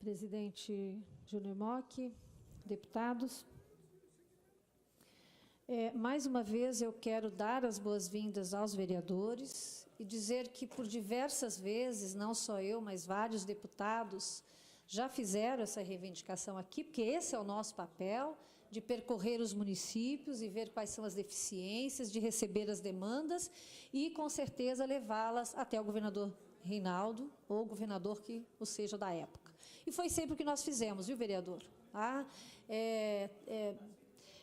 presidente Júnior Mock, deputados. Mais uma vez, eu quero dar as boas-vindas aos vereadores e dizer que, por diversas vezes, não só eu, mas vários deputados já fizeram essa reivindicação aqui, porque esse é o nosso papel, de percorrer os municípios e ver quais são as deficiências, de receber as demandas e, com certeza, levá-las até o governador Reinaldo ou o governador que o seja da época. E foi sempre o que nós fizemos, viu, vereador? Tá?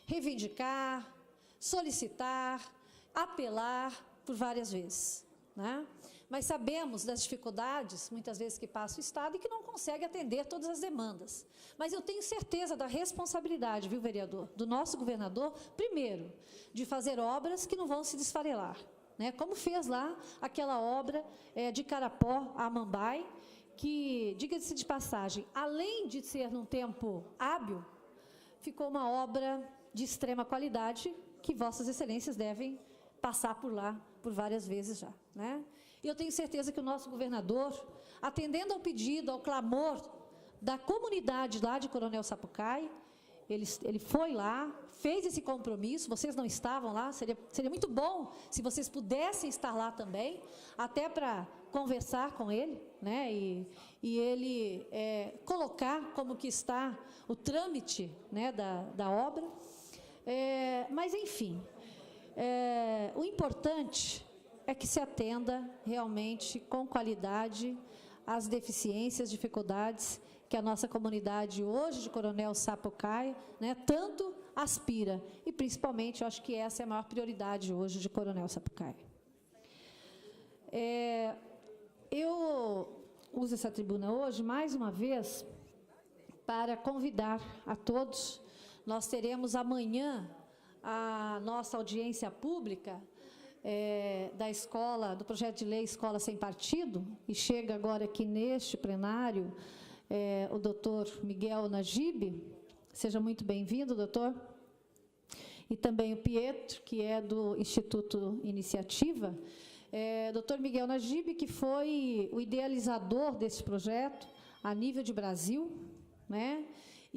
Reivindicar, solicitar, apelar por várias vezes, né? Mas sabemos das dificuldades, muitas vezes, que passa o Estado e que não consegue atender todas as demandas. Mas eu tenho certeza da responsabilidade, viu, vereador, do nosso governador, primeiro, de fazer obras que não vão se desfarelar, né? Como fez lá aquela obra de Carapó a Amambai, que, diga-se de passagem, além de ser num tempo hábil, ficou uma obra de extrema qualidade que vossas excelências devem passar por lá por várias vezes já, né? E eu tenho certeza que o nosso governador, atendendo ao pedido, ao clamor da comunidade lá de Coronel Sapucaí, ele foi lá, fez esse compromisso, vocês não estavam lá, seria muito bom se vocês pudessem estar lá também, até para conversar com ele, né, e ele colocar como que está o trâmite, né, da obra. Mas, enfim, o importante é que se atenda realmente com qualidade às deficiências, dificuldades que a nossa comunidade hoje de Coronel Sapucaí, né, tanto aspira. E, principalmente, eu acho que essa é a maior prioridade hoje de Coronel Sapucaí. Eu uso essa tribuna hoje, mais uma vez, para convidar a todos. Nós teremos amanhã a nossa audiência pública da escola, do projeto de lei Escola Sem Partido, e chega agora aqui neste plenário o doutor Miguel Najib. Seja muito bem-vindo, doutor. E também o Pietro, que é do Instituto Iniciativa. Doutor Miguel Najib, que foi o idealizador desse projeto a nível de Brasil, né?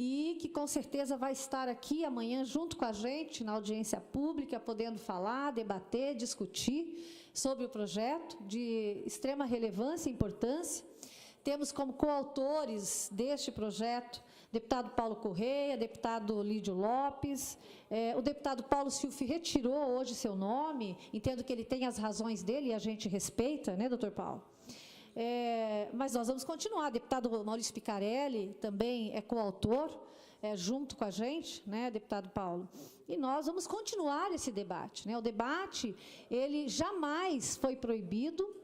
E que, com certeza, vai estar aqui amanhã junto com a gente, na audiência pública, podendo falar, debater, discutir sobre o projeto de extrema relevância e importância. Temos como coautores deste projeto deputado Paulo Correia, deputado Lídio Lopes, o deputado Paulo Silfi retirou hoje seu nome, entendo que ele tem as razões dele e a gente respeita, né, doutor Paulo? Mas nós vamos continuar. Deputado Maurício Picarelli também é coautor, junto com a gente, né, deputado Paulo? E nós vamos continuar esse debate, né? O debate, ele jamais foi proibido.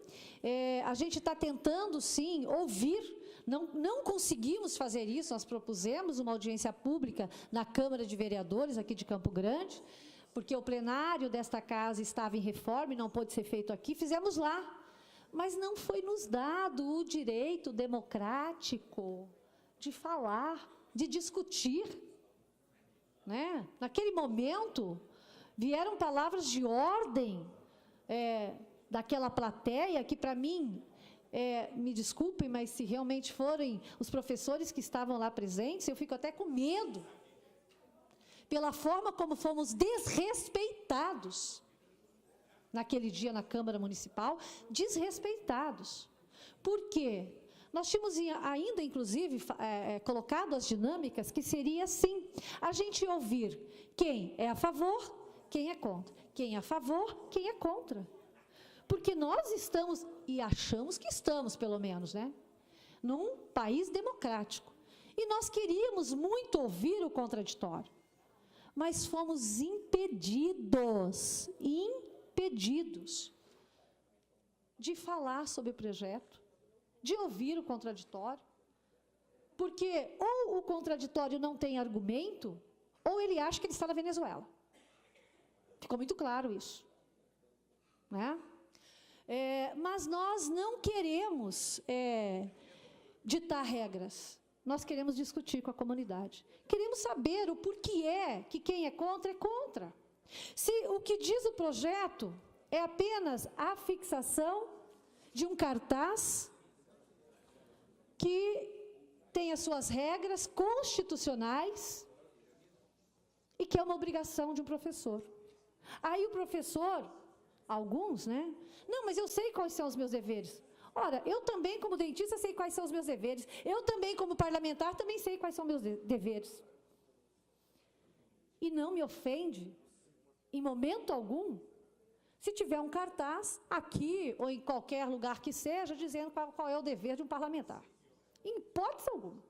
A gente está tentando, sim, ouvir. Não conseguimos fazer isso. Nós propusemos uma audiência pública na Câmara de Vereadores, aqui de Campo Grande, porque o plenário desta casa estava em reforma e não pôde ser feito aqui. Fizemos lá. Mas não foi nos dado o direito democrático de falar, de discutir, né? Naquele momento, vieram palavras de ordem daquela plateia, que, para mim, me desculpem, mas se realmente forem os professores que estavam lá presentes, eu fico até com medo, pela forma como fomos desrespeitados naquele dia na Câmara Municipal, desrespeitados. Por quê? Nós tínhamos ainda, inclusive, colocado as dinâmicas que seria assim, a gente ouvir quem é a favor, quem é contra. Quem é a favor, quem é contra. Porque nós estamos, e achamos que estamos, pelo menos, né, num país democrático. E nós queríamos muito ouvir o contraditório, mas fomos impedidos de falar sobre o projeto, de ouvir o contraditório, porque ou o contraditório não tem argumento, ou ele acha que ele está na Venezuela. Ficou muito claro isso, né? Mas nós não queremos ditar regras, nós queremos discutir com a comunidade. Queremos saber o porquê que quem é contra é contra. Se o que diz o projeto é apenas a fixação de um cartaz que tem as suas regras constitucionais e que é uma obrigação de um professor. Aí o professor, alguns, né? Não, mas eu sei quais são os meus deveres. Ora, eu também, como dentista, sei quais são os meus deveres. Eu também, como parlamentar, também sei quais são meus deveres. E não me ofende, em momento algum, se tiver um cartaz aqui ou em qualquer lugar que seja, dizendo qual é o dever de um parlamentar. Em hipótese alguma.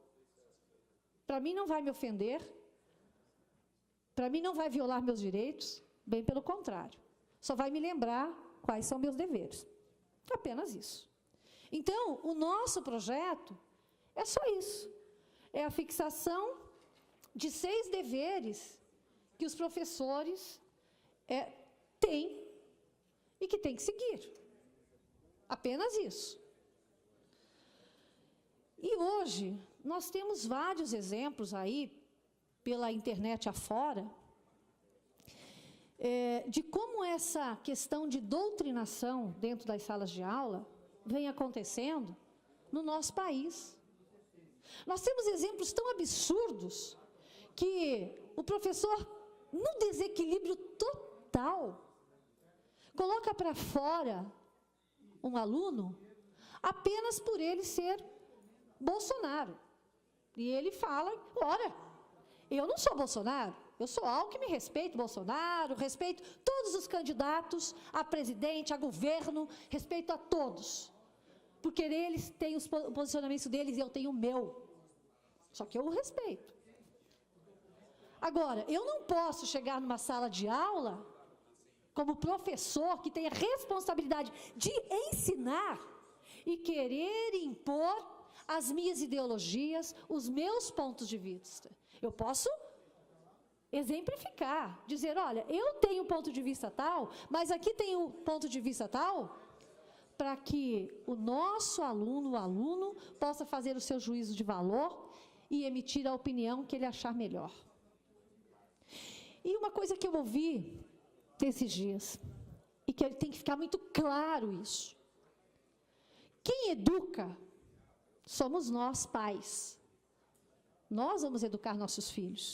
Para mim não vai me ofender, para mim não vai violar meus direitos, bem pelo contrário. Só vai me lembrar quais são meus deveres. Apenas isso. Então, o nosso projeto é só isso. É a fixação de 6 deveres que os professores têm e que têm que seguir. Apenas isso. E hoje, nós temos vários exemplos aí, pela internet afora, de como essa questão de doutrinação dentro das salas de aula vem acontecendo no nosso país. Nós temos exemplos tão absurdos que o professor, no desequilíbrio total, coloca para fora um aluno apenas por ele ser Bolsonaro. E ele fala, ora, eu não sou Bolsonaro, eu sou Alckmin, respeito Bolsonaro, respeito todos os candidatos a presidente, a governo, respeito a todos. Porque eles têm o posicionamento deles e eu tenho o meu. Só que eu o respeito. Agora, eu não posso chegar numa sala de aula, como professor, que tem a responsabilidade de ensinar e querer impor as minhas ideologias, os meus pontos de vista. Eu posso exemplificar, dizer, olha, eu tenho um ponto de vista tal, mas aqui tem um ponto de vista tal, para que o nosso aluno, o aluno, possa fazer o seu juízo de valor e emitir a opinião que ele achar melhor. E uma coisa que eu ouvi esses dias, e que tem que ficar muito claro isso. Quem educa somos nós, pais. Nós vamos educar nossos filhos.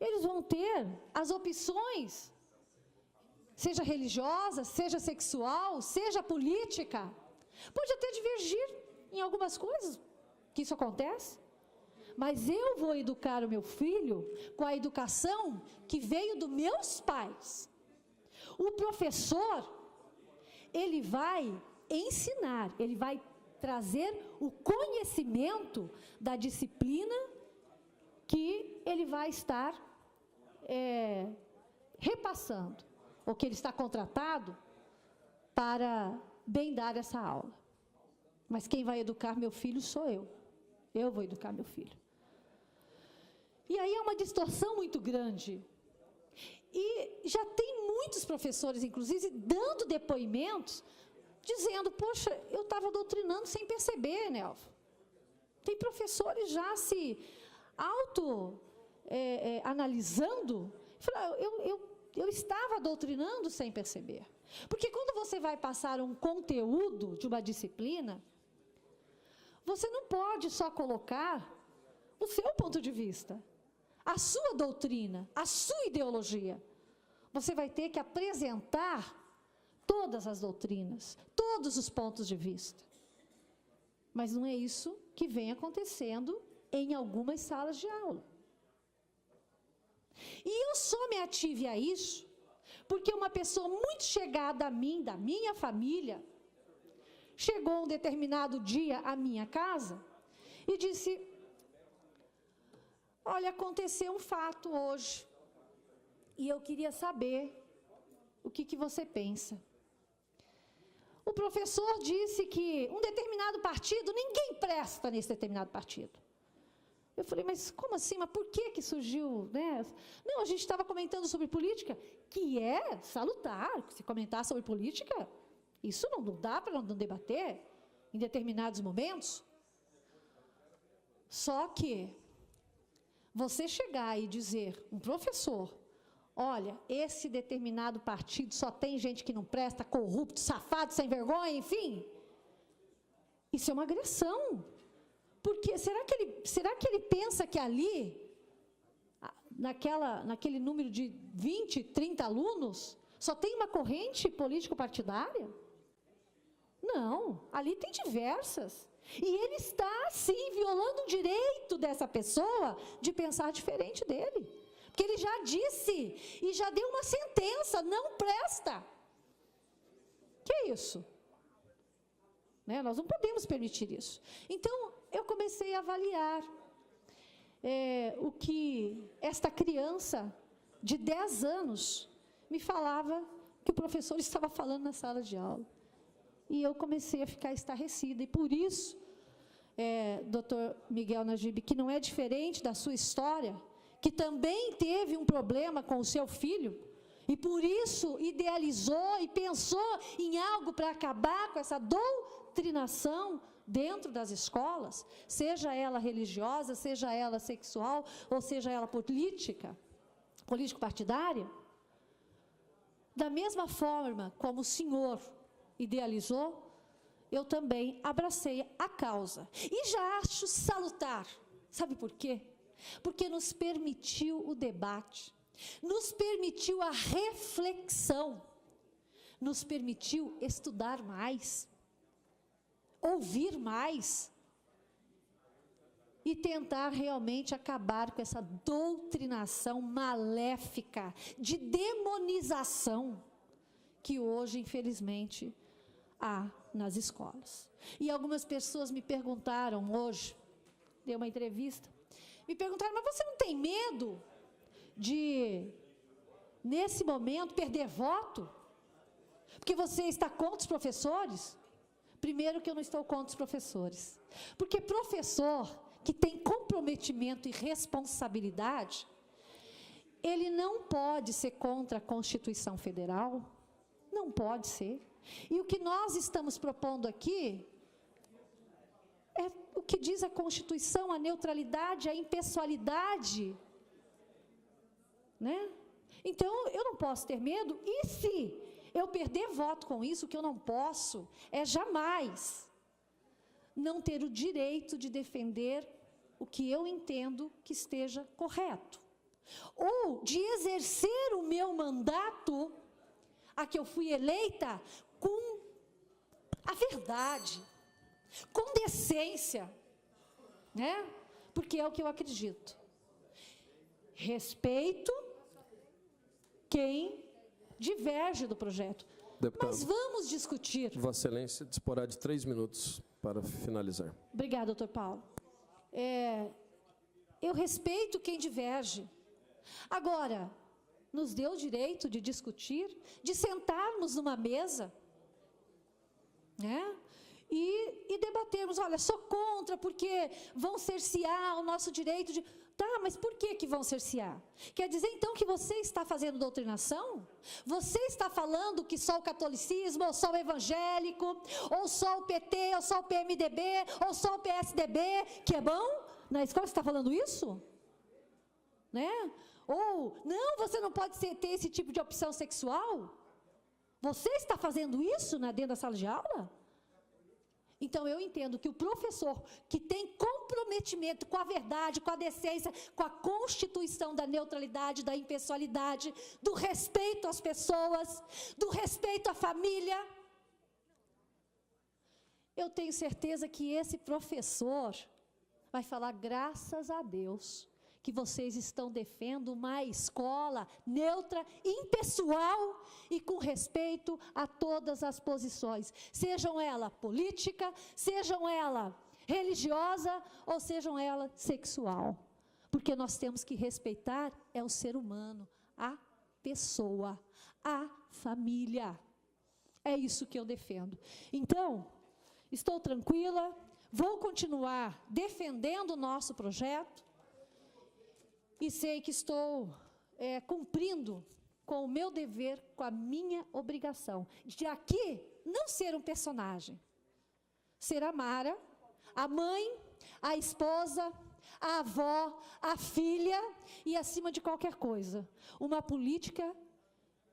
Eles vão ter as opções, seja religiosa, seja sexual, seja política. Pode até divergir em algumas coisas, que isso acontece. Mas eu vou educar o meu filho com a educação que veio dos meus pais. O professor, ele vai ensinar, ele vai trazer o conhecimento da disciplina que ele vai estar repassando, ou que ele está contratado para bem dar essa aula. Mas quem vai educar meu filho sou eu. Eu vou educar meu filho. E aí é uma distorção muito grande. E já tem muitos professores, inclusive, dando depoimentos, dizendo, poxa, eu estava doutrinando sem perceber, Nelva. Tem professores já se analisando, eu estava doutrinando sem perceber. Porque quando você vai passar um conteúdo de uma disciplina, você não pode só colocar o seu ponto de vista, a sua doutrina, a sua ideologia. Você vai ter que apresentar todas as doutrinas, todos os pontos de vista. Mas não é isso que vem acontecendo em algumas salas de aula. E eu só me ative a isso porque uma pessoa muito chegada a mim, da minha família, chegou um determinado dia à minha casa e disse, olha, aconteceu um fato hoje e eu queria saber o que você pensa. O professor disse que um determinado partido, ninguém presta nesse determinado partido. Eu falei, mas como assim? Mas por que surgiu, né? Não, a gente estava comentando sobre política, que é salutar, se comentar sobre política, isso não dá para não debater em determinados momentos. Só que você chegar e dizer, um professor, olha, esse determinado partido só tem gente que não presta, corrupto, safado, sem vergonha, enfim. Isso é uma agressão. Porque será que ele pensa que ali, naquele número de 20, 30 alunos, só tem uma corrente político-partidária? Não, ali tem diversas. E ele está, sim, violando o direito dessa pessoa de pensar diferente dele. Porque ele já disse e já deu uma sentença, não presta. Que é isso? Né? Nós não podemos permitir isso. Então, eu comecei a avaliar o que esta criança de 10 anos me falava que o professor estava falando na sala de aula. E eu comecei a ficar estarrecida. E por isso, doutor Miguel Najib, que não é diferente da sua história, que também teve um problema com o seu filho, e por isso idealizou e pensou em algo para acabar com essa doutrinação dentro das escolas, seja ela religiosa, seja ela sexual, ou seja ela político-partidária. Da mesma forma como o senhor idealizou, eu também abracei a causa. E já acho salutar. Sabe por quê? Porque nos permitiu o debate, nos permitiu a reflexão, nos permitiu estudar mais, ouvir mais e tentar realmente acabar com essa doutrinação maléfica de demonização que hoje, infelizmente, há nas escolas. E algumas pessoas me perguntaram hoje, dei uma entrevista, me perguntaram, mas você não tem medo de, nesse momento, perder voto? Porque você está contra os professores? Primeiro que eu não estou contra os professores. Porque professor que tem comprometimento e responsabilidade, ele não pode ser contra a Constituição Federal, não pode ser. E o que nós estamos propondo aqui é o que diz a Constituição, a neutralidade, a impessoalidade, né? Então, eu não posso ter medo, e se eu perder voto com isso, o que eu não posso é jamais não ter o direito de defender o que eu entendo que esteja correto, ou de exercer o meu mandato, a que eu fui eleita, com a verdade, com decência, né? Porque é o que eu acredito. Respeito quem diverge do projeto. Deputado, mas vamos discutir. Vossa Excelência disporá de 3 minutos para finalizar. Obrigada, doutor Paulo. Eu respeito quem diverge. Agora, nos dê o direito de discutir, de sentarmos numa mesa, né? E debatermos, olha, sou contra porque vão cercear o nosso direito de... Tá, mas por que vão cercear? Quer dizer, então, que você está fazendo doutrinação? Você está falando que só o catolicismo, ou só o evangélico, ou só o PT, ou só o PMDB, ou só o PSDB, que é bom? Na escola você está falando isso? Né? Ou, não, você não pode ter esse tipo de opção sexual? Você está fazendo isso dentro da sala de aula? Então, eu entendo que o professor que tem comprometimento com a verdade, com a decência, com a Constituição da neutralidade, da impessoalidade, do respeito às pessoas, do respeito à família, eu tenho certeza que esse professor vai falar, graças a Deus, que vocês estão defendendo uma escola neutra, impessoal e com respeito a todas as posições, sejam ela política, sejam ela religiosa ou sejam ela sexual, porque nós temos que respeitar o ser humano, a pessoa, a família. É isso que eu defendo. Então, estou tranquila, vou continuar defendendo o nosso projeto, e sei que estou cumprindo com o meu dever, com a minha obrigação, de aqui não ser um personagem, ser a Mara, a mãe, a esposa, a avó, a filha e, acima de qualquer coisa, uma política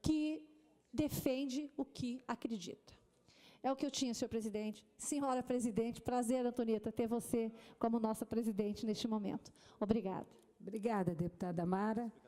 que defende o que acredita. É o que eu tinha, senhor presidente. Senhora presidente, prazer, Antonieta, ter você como nossa presidente neste momento. Obrigada. Obrigada, deputada Mara.